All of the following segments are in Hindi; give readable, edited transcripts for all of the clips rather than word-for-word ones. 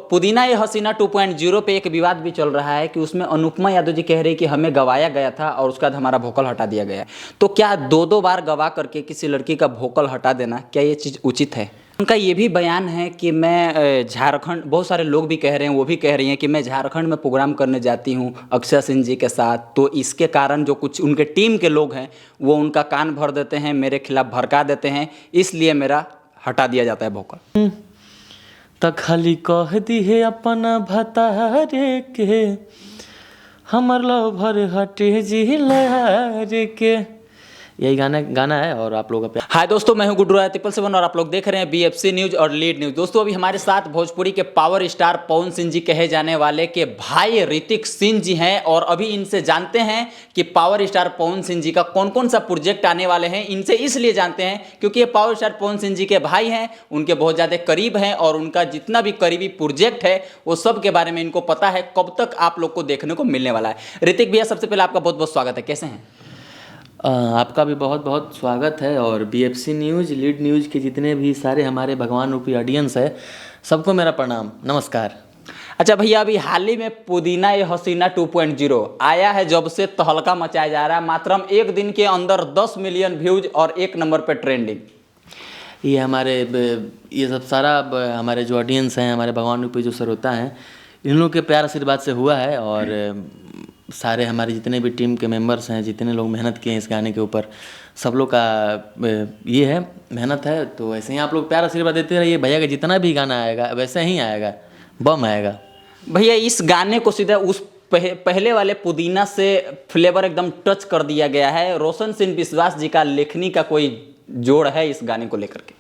पुदीना ये हसीना 2.0 पे एक विवाद भी चल रहा है कि उसमें अनुपमा यादव जी कह रही कि हमें गवाया गया था और उसके बाद हमारा वोकल हटा दिया गया है। तो क्या दो दो बार गवा करके किसी लड़की का वोकल हटा देना, क्या ये चीज़ उचित है? उनका ये भी बयान है कि मैं झारखंड, बहुत सारे लोग भी कह रहे हैं, वो भी कह रही हैं कि मैं झारखंड में प्रोग्राम करने जाती हूँ अक्षय सिंह जी के साथ, तो इसके कारण जो कुछ उनके टीम के लोग हैं वो उनका कान भर देते हैं, मेरे खिलाफ भड़का देते हैं, इसलिए मेरा हटा दिया जाता है वोकल। त खाली कह दिहे अपना भतारे के हमर लवर हटे जिले के, यही गाना है। और आप लोगों का हाय दोस्तों, मैं हूं गुड्डू राय ट्रिपल सेवन और आप लोग देख रहे हैं BFC न्यूज और लीड न्यूज। दोस्तों अभी हमारे साथ भोजपुरी के पावर स्टार पवन सिंह जी कहे जाने वाले के भाई ऋतिक सिंह जी हैं और अभी इनसे जानते हैं कि पावर स्टार पवन सिंह जी का कौन कौन सा प्रोजेक्ट आने वाले हैं। इनसे इसलिए जानते हैं क्योंकि ये पावर स्टार पवन सिंह जी के भाई हैं, उनके बहुत ज़्यादा करीब हैं और उनका जितना भी करीबी प्रोजेक्ट है वो सब के बारे में इनको पता है, कब तक आप लोग को देखने को मिलने वाला है। ऋतिक भैया, सबसे पहले आपका बहुत बहुत स्वागत है, कैसे हैं? आपका भी बहुत बहुत स्वागत है। और BFC न्यूज़, लीड न्यूज़ के जितने भी सारे हमारे भगवान रूपी ऑडियंस है, सबको मेरा प्रणाम, नमस्कार। अच्छा भैया, अभी हाल ही में पुदीना ये हसीना 2.0 आया है, जब से तहलका मचाया जा रहा है, मात्र एक दिन के अंदर 10 मिलियन व्यूज और 1 नंबर पे ट्रेंडिंग। ये सब सारा हमारे जो ऑडियंस हैं, हमारे भगवान रूपी जो श्रोता हैं, इन लोगों के प्यार आशीर्वाद से हुआ है। और सारे हमारे जितने भी टीम के मेंबर्स हैं, जितने लोग मेहनत किए हैं इस गाने के ऊपर, सब लोग का ये है, मेहनत है। तो ऐसे ही आप लोग प्यार आशीर्वाद देते रहिए। भैया का जितना भी गाना आएगा वैसे ही आएगा, बम आएगा। भैया इस गाने को सीधा उस पहले वाले पुदीना से फ्लेवर एकदम टच कर दिया गया है। रोशन सिंह विश्वास जी का लेखनी का कोई जोड़ है इस गाने को लेकर के?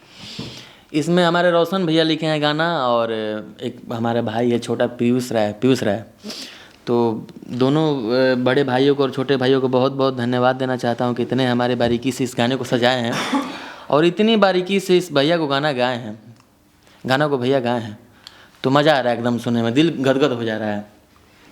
इसमें हमारे रोशन भैया लिखे हैं गाना और एक हमारे भाई है छोटा पीयूष राय। तो दोनों बड़े भाइयों को और छोटे भाइयों को बहुत बहुत धन्यवाद देना चाहता हूँ कि इतने हमारे बारीकी से इस गाने को सजाए हैं और इतनी बारीकी से इस भैया को गाना को भैया गाए हैं। तो मज़ा आ रहा है एकदम सुनने में, दिल गदगद हो जा रहा है।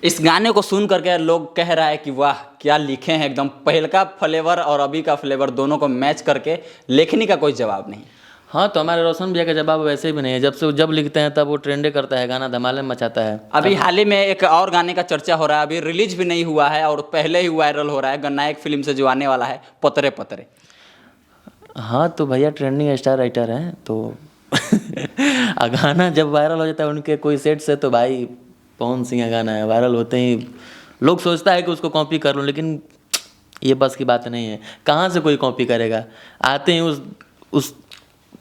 इस गाने को सुन करके लोग कह रहा है कि वाह क्या लिखे हैं, एकदम पहले का फ्लेवर और अभी का फ्लेवर दोनों को मैच करके, लेखनी का कोई जवाब नहीं। हाँ, तो हमारे रोशन भैया का जवाब वैसे भी नहीं है। जब लिखते हैं तब वो ट्रेंडे करता है, गाना धमाले मचाता है। अभी हाल ही में एक और गाने का चर्चा हो रहा है, अभी रिलीज भी नहीं हुआ है और पहले ही वायरल हो रहा है, गन्नायक फिल्म से जो आने वाला है, पतरे पतरे। हाँ, तो भैया ट्रेंडिंग स्टार राइटर हैं, तो गाना जब वायरल हो जाता है उनके कोई सेट से, तो भाई पवन सिंह का गाना है, वायरल होते ही लोग सोचता है कि उसको कॉपी कर लूँ, लेकिन ये बस की बात नहीं है। कहाँ से कोई कॉपी करेगा? आते ही उस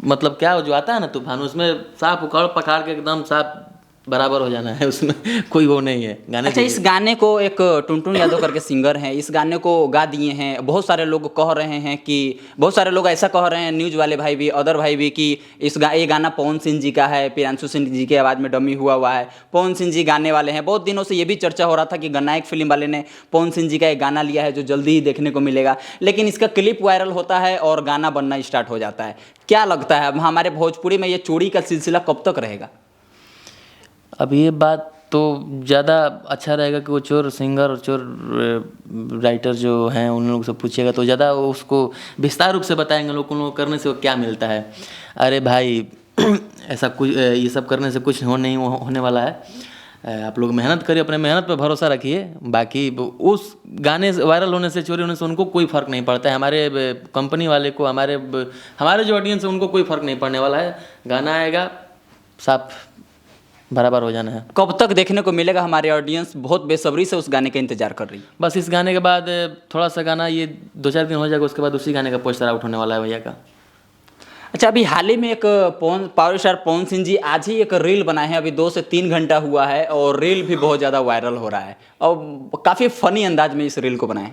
मतलब क्या जो आता है ना तूफान, उसमें साफ उखाड़ पखाड़ के एकदम साफ बराबर हो जाना है, उसमें कोई वो नहीं है गाने। अच्छा, इस गाने को एक टुनटुन यादव करके सिंगर हैं, इस गाने को गा दिए हैं। बहुत सारे लोग कह रहे हैं कि, बहुत सारे लोग ऐसा कह रहे हैं, न्यूज़ वाले भाई भी, अदर भाई भी, कि ये गाना पवन सिंह जी का है, प्रियांशु सिंह जी की आवाज़ में डमी हुआ है, पवन सिंह जी गाने वाले हैं। बहुत दिनों से ये भी चर्चा हो रहा था कि गन्नायक फिल्म वाले ने पवन सिंह जी का एक गाना लिया है जो जल्दी ही देखने को मिलेगा, लेकिन इसका क्लिप वायरल होता है और गाना बनना स्टार्ट हो जाता है। क्या लगता है अब हमारे भोजपुरी में ये चोरी का सिलसिला कब तक रहेगा? अब ये बात तो ज़्यादा अच्छा रहेगा कि वो चोर सिंगर और चोर राइटर जो हैं उन लोगों से पूछिएगा, तो ज़्यादा उसको विस्तार रूप से बताएंगे लोग, उन लोगों को करने से वो क्या मिलता है। अरे भाई ऐसा कुछ, ये सब करने से कुछ नहीं होने वाला है। आप लोग मेहनत करिए, अपने मेहनत पे भरोसा रखिए। बाकी उस गाने से वायरल होने से, चोरी होने से उनको कोई फ़र्क नहीं पड़ता है। हमारे कंपनी वाले को, हमारे जो ऑडियंस है उनको कोई फ़र्क नहीं पड़ने वाला है। गाना आएगा, साफ बराबर हो जाना है। कब तक देखने को मिलेगा? हमारे ऑडियंस बहुत बेसब्री से उस गाने का इंतजार कर रही है। बस इस गाने के बाद थोड़ा सा गाना, ये 2-4 दिन हो जाएगा, उसके बाद उसी गाने का पोस्टर आउट होने वाला है भैया का। अच्छा, अभी हाल ही में एक पावर स्टार पवन सिंह जी आज ही एक रील बनाए हैं, अभी 2 से 3 घंटा हुआ है और रील भी बहुत ज़्यादा वायरल हो रहा है और काफ़ी फनी अंदाज में इस रील को बनाए।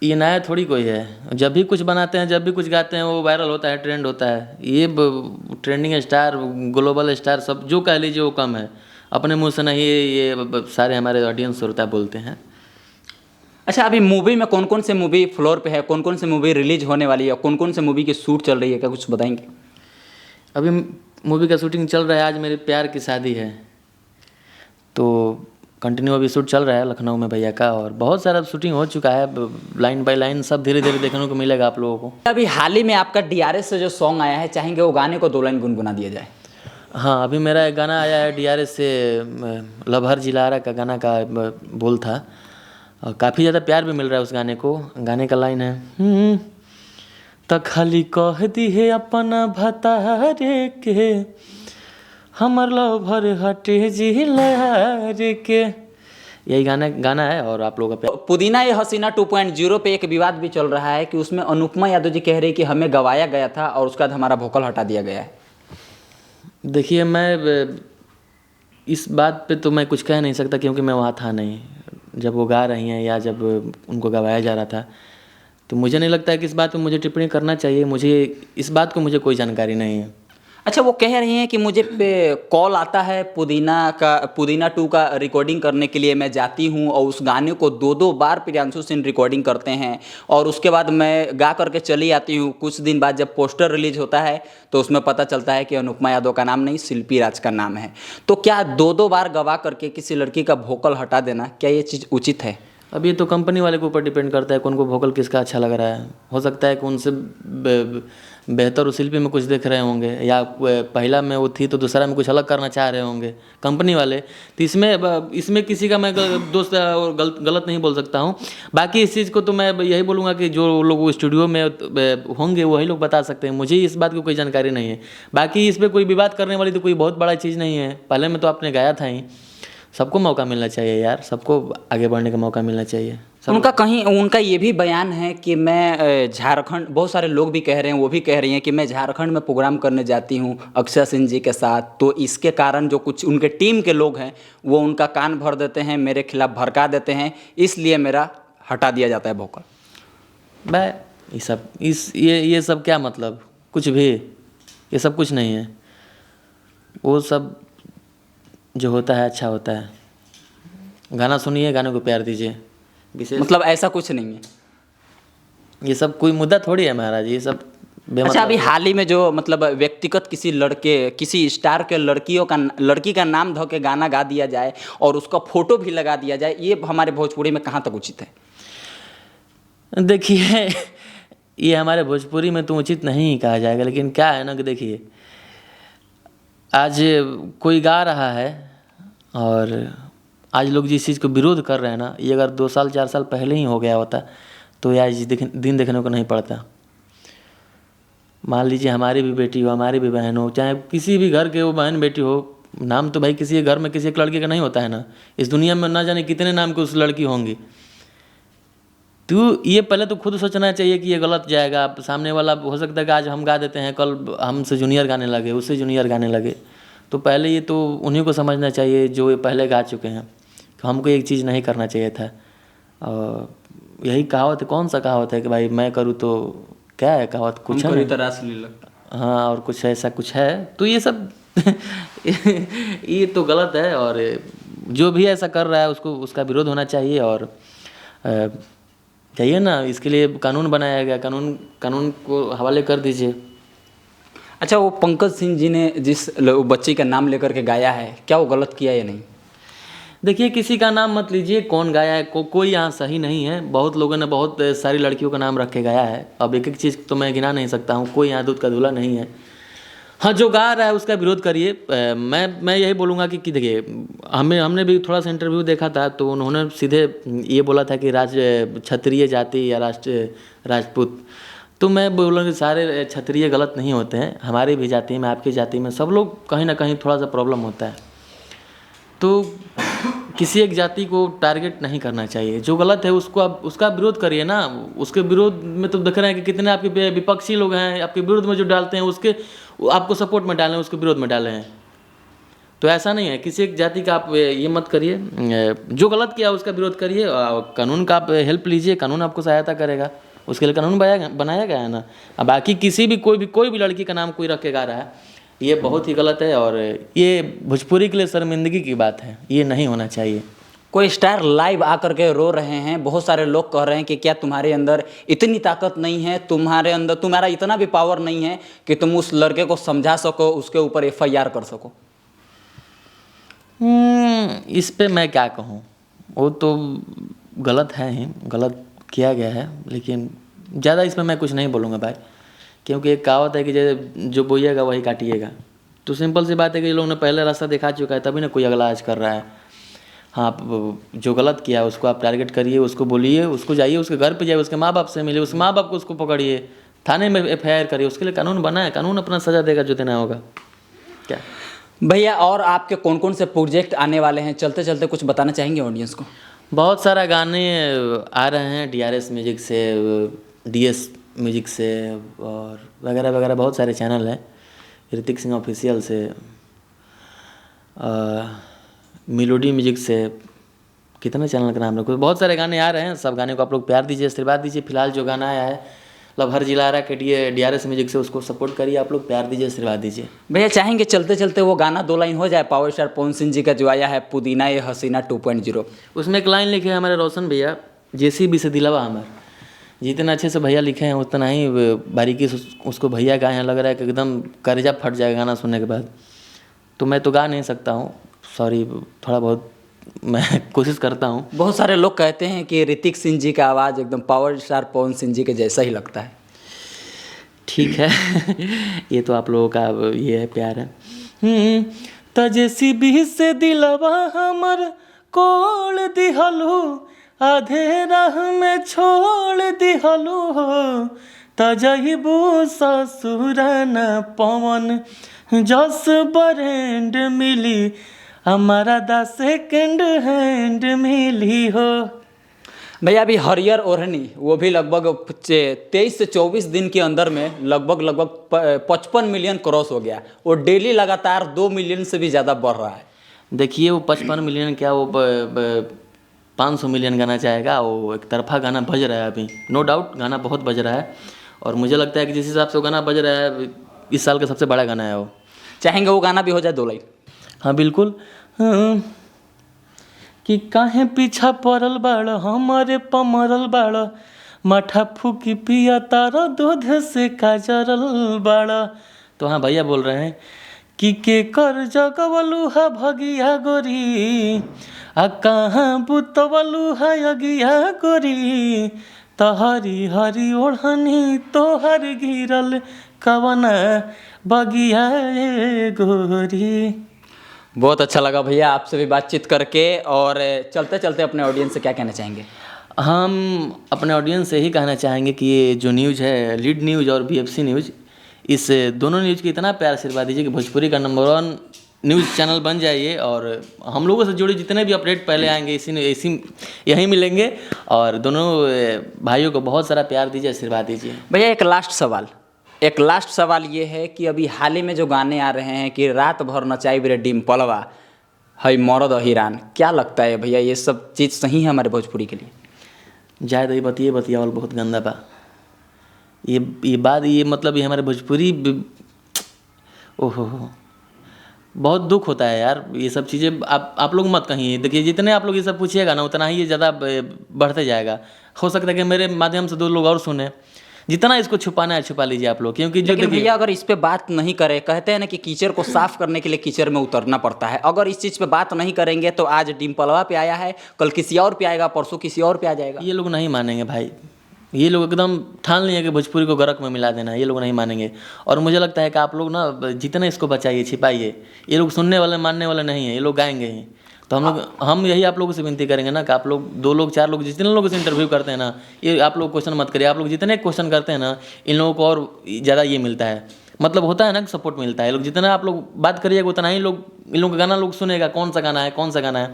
ये नया थोड़ी कोई है, जब भी कुछ बनाते हैं, जब भी कुछ गाते हैं, वो वायरल होता है, ट्रेंड होता है। ये ट्रेंडिंग स्टार, ग्लोबल स्टार, सब जो कह लीजिए वो कम है। अपने मुंह से नहीं, ये सारे हमारे ऑडियंस श्रोता बोलते हैं। अच्छा, अभी मूवी में कौन कौन से मूवी फ्लोर पे है, कौन कौन से मूवी रिलीज होने वाली है, कौन कौन से मूवी की शूट चल रही है, क्या कुछ बताएंगे? अभी मूवी का शूटिंग चल रहा है, आज मेरे प्यार की शादी है, तो कंटिन्यू अभी शूट चल रहा है लखनऊ में भैया का, और बहुत सारा शूटिंग हो चुका है, लाइन बाय लाइन सब धीरे धीरे देखने को मिलेगा आप लोगों को। अभी हाल ही में आपका DRS से जो सॉन्ग आया है, चाहेंगे वो गाने को 2 लाइन गुनगुना दिया जाए? हाँ, अभी मेरा एक गाना आया है DRS से, लबहर जिलारा का गाना का बोल था, और काफ़ी ज़्यादा प्यार भी मिल रहा है उस गाने को। गाने का लाइन है, त खाली कह दी है अपना भतारे के, हमर लबहर हटे जिलारे के। यही गाना है, और आप लोगों का प्यार। पुदीना ये हसीना 2.0 पे एक विवाद भी चल रहा है कि उसमें अनुपमा यादव जी कह रही कि हमें गवाया गया था और उसके बाद हमारा वोकल हटा दिया गया है। देखिए, मैं इस बात पे तो मैं कुछ कह नहीं सकता, क्योंकि मैं वहाँ था नहीं जब वो गा रही हैं या जब उनको गवाया जा रहा था। तो मुझे नहीं लगता है कि इस बात पे मुझे टिप्पणी करना चाहिए। इस बात को मुझे कोई जानकारी नहीं है। अच्छा, वो कह रही हैं कि मुझे पे कॉल आता है पुदीना 2 का रिकॉर्डिंग करने के लिए, मैं जाती हूँ और उस गाने को 2-2 बार प्रियांशु सिंह रिकॉर्डिंग करते हैं और उसके बाद मैं गा करके चली आती हूँ। कुछ दिन बाद जब पोस्टर रिलीज होता है तो उसमें पता चलता है कि अनुपमा यादव का नाम नहीं, शिल्पी राज का नाम है। तो क्या 2-2 बार गवा करके किसी लड़की का वोकल हटा देना, क्या ये चीज़ उचित है? अब ये तो कंपनी वाले के ऊपर डिपेंड करता है कि उनको वोकल किसका अच्छा लग रहा है। हो सकता है कि उनसे बेहतर उस शिल्पी में कुछ देख रहे होंगे, या पहला में वो थी तो दूसरा में कुछ अलग करना चाह रहे होंगे कंपनी वाले। तो इसमें किसी का मैं दोस्त और गलत नहीं बोल सकता हूँ। बाकी इस चीज़ को तो मैं यही बोलूँगा कि जो लोग स्टूडियो में होंगे वही लोग बता सकते हैं। मुझे इस बात की कोई जानकारी नहीं है। बाकी इस पर कोई विवाद करने वाली तो कोई बहुत बड़ा चीज़ नहीं है। पहले में तो आपने गाया था ही। सबको मौका मिलना चाहिए यार, सबको आगे बढ़ने का मौका मिलना चाहिए। उनका ये भी बयान है कि मैं झारखंड, बहुत सारे लोग भी कह रहे हैं, वो भी कह रही हैं कि मैं झारखंड में प्रोग्राम करने जाती हूँ अक्षय सिंह जी के साथ, तो इसके कारण जो कुछ उनके टीम के लोग हैं वो उनका कान भर देते हैं, मेरे खिलाफ भड़का देते हैं, इसलिए मेरा हटा दिया जाता है वोकल। ये सब क्या मतलब, कुछ भी ये सब कुछ नहीं है। वो सब जो होता है अच्छा होता है। गाना सुनिए, गाने को प्यार दीजिए। विशेष मतलब ऐसा कुछ नहीं है, ये सब कोई मुद्दा थोड़ी है महाराज, ये सब अच्छा, अभी हाल ही में जो मतलब व्यक्तिगत किसी स्टार के लड़की का नाम धो के गाना गा दिया जाए और उसका फोटो भी लगा दिया जाए, ये हमारे भोजपुरी में कहाँ तक उचित है? देखिए, ये हमारे भोजपुरी में तो उचित नहीं कहा जाएगा, लेकिन क्या है ना कि देखिए, आज कोई गा रहा है और आज लोग जिस चीज़ को विरोध कर रहे हैं ना, ये अगर 2 साल 4 साल पहले ही हो गया होता तो आज दिन देखने को नहीं पड़ता। मान लीजिए हमारी भी बेटी हो, हमारी भी बहन हो, चाहे किसी भी घर के वो बहन बेटी हो, नाम तो भाई किसी घर में किसी एक लड़के का नहीं होता है ना। इस दुनिया में ना जाने कितने नाम की उस लड़की होंगी। तो ये पहले तो खुद सोचना चाहिए कि ये गलत जाएगा। सामने वाला हो सकता है कि आज हम गा देते हैं, कल हमसे जूनियर गाने लगे, उससे जूनियर गाने लगे। तो पहले ये तो उन्हीं को समझना चाहिए जो ये पहले गा चुके हैं। हमको एक चीज़ नहीं करना चाहिए था। और यही कहावत है, कौन सा कहावत है कि भाई मैं करूँ तो क्या है कहावत, कुछ है ना? हाँ, और कुछ ऐसा कुछ है। तो ये सब ये तो गलत है, और जो भी ऐसा कर रहा है उसका विरोध होना चाहिए। और चाहिए ना, इसके लिए कानून बनाया गया, कानून को हवाले कर दीजिए। अच्छा, वो पंकज सिंह जी ने जिस बच्ची का नाम लेकर के गाया है, क्या वो गलत किया या नहीं? देखिए, किसी का नाम मत लीजिए, कौन गाया है कोई यहाँ सही नहीं है। बहुत लोगों ने बहुत सारी लड़कियों का नाम रख के गाया है। अब एक चीज़ तो मैं गिना नहीं सकता हूँ, कोई यहाँ दूध का दूल्हा नहीं है। हाँ, जो गा रहा है उसका विरोध करिए। मैं यही बोलूँगा कि देखिए, हमने भी थोड़ा सा इंटरव्यू देखा था, तो उन्होंने सीधे ये बोला था कि क्षत्रिय जाति या राजपूत। तो मैं बोलूँगा कि सारे क्षत्रिय गलत नहीं होते हैं। हमारी भी जाति में, आपकी जाति में, सब लोग कहीं ना कहीं थोड़ा सा प्रॉब्लम होता है। तो किसी एक जाति को टारगेट नहीं करना चाहिए। जो गलत है उसको आप उसका विरोध करिए ना। उसके विरोध में तो देख रहे हैं कि कितने आपके विपक्षी लोग हैं, आपके विरोध में जो डालते हैं उसके आपको सपोर्ट में डालें, उसके विरोध में डाले हैं। तो ऐसा नहीं है, किसी एक जाति का आप ये मत करिए। जो गलत किया उसका विरोध करिए, कानून का आप हेल्प लीजिए, कानून आपको सहायता करेगा। उसके लिए कानून बनाया गया है ना। अब बाकी कोई भी लड़की का नाम कोई रख के गा रहा है, ये बहुत ही गलत है। और ये भोजपुरी के लिए शर्मिंदगी की बात है, ये नहीं होना चाहिए। कोई स्टार लाइव आकर के रो रहे हैं, बहुत सारे लोग कह रहे हैं कि क्या तुम्हारे अंदर इतनी ताकत नहीं है, तुम्हारा इतना भी पावर नहीं है कि तुम उस लड़के को समझा सको, उसके ऊपर FIR कर सको? इस पे मैं क्या कहूँ, वो तो गलत है ही, गलत किया गया है। लेकिन ज़्यादा इसमें मैं कुछ नहीं बोलूँगा भाई, क्योंकि एक कहावत है कि जो बोइएगा वही काटिएगा। तो सिंपल सी बात है कि ये लोग ने पहले रास्ता दिखा चुका है, तभी ना कोई अगला आज कर रहा है। हाँ, आप जो गलत किया है उसको आप टारगेट करिए, उसको बोलिए, उसको जाइए, उसके घर पे जाइए, उसके माँ बाप से मिलिए, उसके माँ बाप को उसको पकड़िए, थाने में FIR करिए, उसके लिए कानून बना है, कानून अपना सज़ा देगा जो देना होगा। क्या भैया और आपके कौन कौन से प्रोजेक्ट आने वाले हैं, चलते चलते कुछ बताना चाहेंगे ऑडियंस को? बहुत सारा गाने आ रहे हैं DRS म्यूजिक से, DS म्यूजिक से, और वगैरह वगैरह बहुत सारे चैनल हैं, ऋतिक सिंह ऑफिशियल से, मेलोडी म्यूजिक से, कितना चैनल का नाम रखो, बहुत सारे गाने आ रहे हैं। सब गाने को आप लोग प्यार दीजिए, आशीर्वाद दीजिए। फिलहाल जो गाना आया है लव जिला रहा के DRS म्यूजिक से, उसको सपोर्ट करिए, आप लोग प्यार दीजिए, आशीर्वाद दीजिए। भैया चाहेंगे चलते चलते वो गाना 2 लाइन हो जाए, पावर स्टार पवन सिंह जी का जो आया है पुदीना ये हसीना 2.0? उसमें एक लाइन लिखे हैं हमारे रोशन भैया, JCB से दिलावा हमार। जितना अच्छे से भैया लिखे हैं उतना ही बारीकी से उसको भैया गाए हैं, लग रहा है कि एकदम कलेजा फट जाएगा गाना सुनने के बाद। तो मैं तो गा नहीं सकता हूँ, सॉरी, थोड़ा बहुत मैं कोशिश करता हूँ। बहुत सारे लोग कहते हैं कि ऋतिक सिंह जी का आवाज़ एकदम पावर स्टार पवन सिंह जी के जैसा ही लगता है। ठीक है ये तो आप लोगों का ये है, प्यार है। तो JCB से दिलवा हमर कोल दिहलू, आधे राह में छोड़ दिहलू हो, तजहिबू ससुराना पवन जस बरेंड मिली, हमारा 10 सेकेंड हैंड मिली हो। भैया अभी हरियर ओढ़नी वो भी लगभग 23 से 24 दिन के अंदर में लगभग 55 मिलियन क्रॉस हो गया। वो डेली लगातार 2 मिलियन से भी ज़्यादा बढ़ रहा है। देखिए वो 55 मिलियन क्या, वो 500 मिलियन गाना चाहेगा। वो एक तरफा गाना बज रहा है अभी, नो डाउट गाना बहुत बज रहा है, और मुझे लगता है कि जिस हिसाब से वो गाना बज रहा है इस साल का सबसे बड़ा गाना है वो। चाहेंगे वो गाना भी हो जाए 2 लाइन? हाँ बिल्कुल। कि काहे पीछा पड़ल बाड़ हमारे पमरल बाड़, माठा फूकी पिया तारा दूध से काजरल बाड़। तो हाँ भैया बोल रहे हैं कि के कर जगवलू हा भगिया गोरी, आ कहाँ बुतवलू हा अगिया गोरी, तहरी हरी ओढ़नी तोहर गिरल कवना बगिया गोरी। बहुत अच्छा लगा भैया आपसे भी बातचीत करके। और चलते चलते अपने ऑडियंस से क्या कहना चाहेंगे? हम अपने ऑडियंस से ही कहना चाहेंगे कि ये जो न्यूज़ है, लीड न्यूज़ और BFC न्यूज़, इस दोनों न्यूज़ की इतना प्यार आशीर्वाद दीजिए कि भोजपुरी का नंबर 1 न्यूज़ चैनल बन जाइए, और हम लोगों से जुड़े जितने भी अपडेट पहले आएंगे इसी यहीं मिलेंगे। और दोनों भाइयों को बहुत सारा प्यार दीजिए, आशीर्वाद दीजिए। भैया एक लास्ट सवाल ये है कि अभी हाल ही में जो गाने आ रहे हैं कि रात भर नचाई बिरे डिम्पलवा हई मरद हिरान, क्या लगता है भैया ये सब चीज़ सही है हमारे भोजपुरी के लिए? जाए तो ये बतियावल बहुत गंदा बा। ये बात, ये मतलब ये हमारे भोजपुरी, ओहो बहुत दुख होता है यार। ये सब चीज़ें आप लोग मत कहिए। देखिए जितने आप लोग ये सब पूछिएगा ना उतना ही ये ज़्यादा बढ़ते जाएगा। हो सकता है कि मेरे माध्यम से 2 लोग और सुने। जितना इसको छुपाना है छुपा लीजिए आप लोग, क्योंकि जो लेकिन भैया अगर इस पे बात नहीं करें, कहते हैं ना कि कीचड़ को साफ करने के लिए कीचड़ में उतरना पड़ता है। अगर इस चीज़ पे बात नहीं करेंगे तो आज डिम्पलवा पे आया है, कल किसी और पे आएगा, परसों किसी और पे आ जाएगा। ये लोग नहीं मानेंगे भाई। ये लोग एकदम ठान लिए कि भोजपुरी को गरक में मिला देना है। ये लोग नहीं मानेंगे। और मुझे लगता है कि आप लोग ना जितना इसको बचाइए, छिपाइए। ये लोग सुनने वाले मानने वाले नहीं हैं, ये लोग गाएंगे ही। तो हम यही आप लोगों से विनती करेंगे ना कि आप लोग 2 लोग 4 लोग जितने लोगों से इंटरव्यू करते हैं ना, ये आप लोग क्वेश्चन मत करिए। आप लोग जितने क्वेश्चन करते हैं ना, इन लोगों को और ज़्यादा ये मिलता है, मतलब होता है ना कि सपोर्ट मिलता है। लोग जितना आप लोग बात करिएगा उतना ही लोग इन लोगों का गाना लोग सुनेगा, कौन सा गाना है।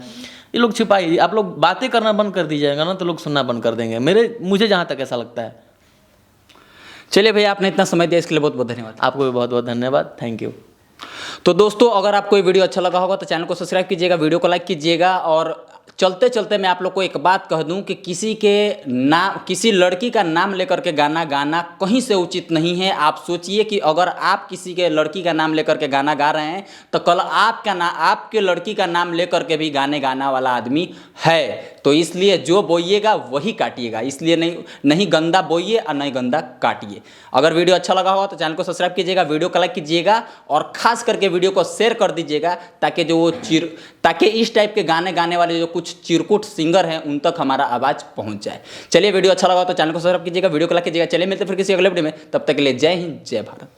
ये लोग छिपाइए। आप लोग बातें करना बंद कर दीजिएगा ना तो लोग सुनना बंद कर देंगे, मुझे जहाँ तक ऐसा लगता है। चलिए भैया आपने इतना समय दिया इसके लिए बहुत बहुत धन्यवाद। आपको भी बहुत बहुत धन्यवाद, थैंक यू। तो दोस्तों अगर आपको ये वीडियो अच्छा लगा होगा तो चैनल को सब्सक्राइब कीजिएगा, वीडियो को लाइक कीजिएगा। और चलते चलते मैं आप लोग को एक बात कह दूं कि किसी लड़की का नाम लेकर के गाना गाना कहीं से उचित नहीं है। आप सोचिए कि अगर आप किसी के लड़की का नाम लेकर के गाना गा रहे हैं तो कल आपके लड़की का नाम लेकर के भी गाने गाना वाला आदमी है। तो इसलिए जो बोइएगा वही काटिएगा। इसलिए नहीं गंदा बोइए और नहीं गंदा काटिए। अगर वीडियो अच्छा लगा होगा तो चैनल को सब्सक्राइब कीजिएगा, वीडियो को लाइक कीजिएगा और खास करके वीडियो को शेयर कर दीजिएगा ताकि इस टाइप के गाने गाने वाले जो कुछ चिरकुट सिंगर हैं उन तक हमारा आवाज़ पहुंच जाए। चलिए वीडियो अच्छा लगा तो चैनल को सब्सक्राइब कीजिएगा, वीडियो को लाइक कीजिएगा। चलिए मिलते फिर किसी अगले वीडियो में, तब तक के लिए जय हिंद जय भारत।